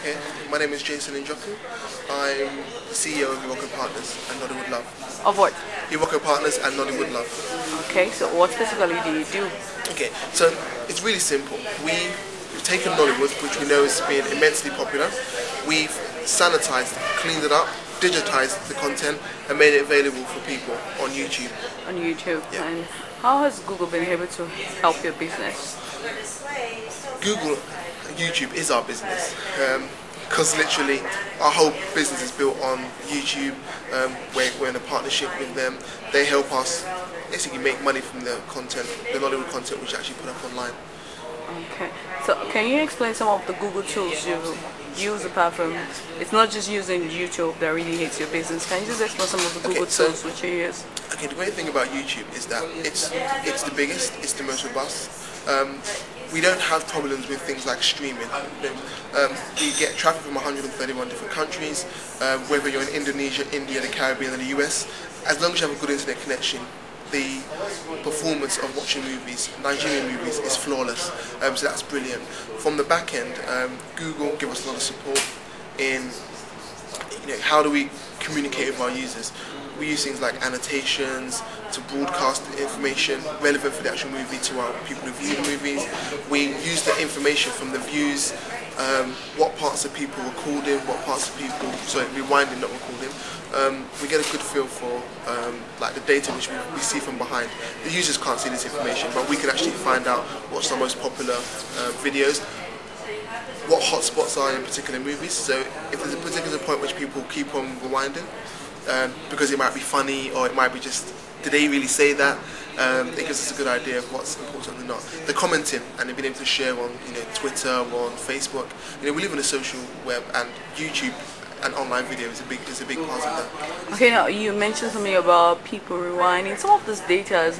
Okay, my name is Jason Njoku. I'm the CEO of Iroko Partners and Nollywood Love. Of what? Iroko Partners and Nollywood Love. Okay, so what specifically do you do? Okay, so it's really simple. We've taken Nollywood, which we know has been immensely popular. We've sanitized, cleaned it up, digitized the content and made it available for people on YouTube. On YouTube. Yeah. And how has Google been able to help your business? Google, YouTube is our business. Because literally our whole business is built on YouTube. We're in a partnership with them. They help us basically make money from the content, the Nollywood content which actually put up online. Okay, so can you explain some of the Google tools you use apart from, it's not just using YouTube that really hits your business. Can you just explain some of the Google tools which you use? Okay, the great thing about YouTube is that it's the biggest, it's the most robust. We don't have problems with things like streaming. We get traffic from 131 different countries, whether you're in Indonesia, India, the Caribbean, and the US. As long as you have a good internet connection, the performance of watching movies, Nigerian movies, is flawless. So that's brilliant. From the back end, Google give us a lot of support in how do we communicate with our users. We use things like annotations to broadcast information relevant for the actual movie to our people who view the movies. We use the information from the views, what parts of people were called in, what parts of people, rewinding, not recording. We get a good feel for like the data which we see from behind. The users can't see this information, but we can actually find out what's the most popular videos, what hotspots are in particular movies. So if there's a particular point which people keep on rewinding, because it might be funny or it might be just, did they really say that? It gives us a good idea of what's important and not. The commenting and being able to share on Twitter or on Facebook. We live in a social web, and YouTube and online video is a big part of that. Okay, now you mentioned something about people rewinding. Some of this data is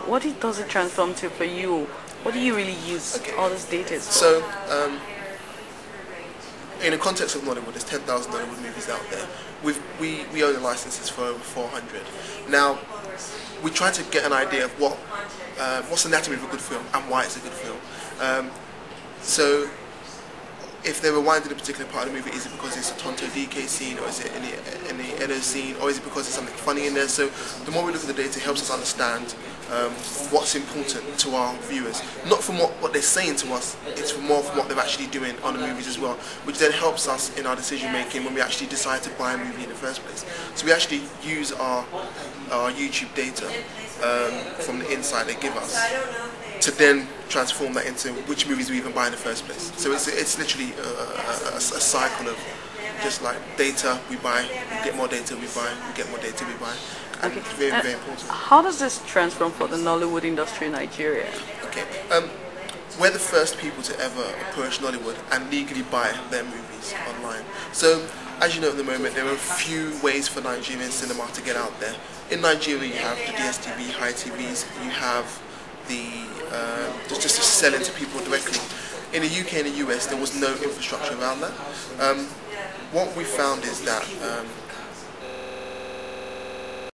what does it transform to for you? What do you really use all this data for? So, in the context of Nollywood, there's 10,000 Nollywood movies out there. We own the licenses for over 400. Now, we try to get an idea of what's the anatomy of a good film and why it's a good film. So, if they're rewinding a particular part of the movie, is it because it's a Tonto DK scene, or is it in the Edo scene, or is it because there's something funny in there? So the more we look at the data, it helps us understand what's important to our viewers. Not from what they're saying to us, it's more from what they're actually doing on the movies as well, which then helps us in our decision making when we actually decide to buy a movie in the first place. So we actually use our YouTube data from the insight they give us to then transform that into which movies we even buy in the first place. So it's literally a cycle of just like data we buy, we get more data we buy, we get more data we buy, and it's very, very important. How does this transform for the Nollywood industry in Nigeria? Okay, we're the first people to ever approach Nollywood and legally buy their movies online. So, as you know at the moment, there are a few ways for Nigerian cinema to get out there. In Nigeria, you have the DSTV, high TVs, you have just to sell into people directly. In the UK and the US, there was no infrastructure around that. What we found is that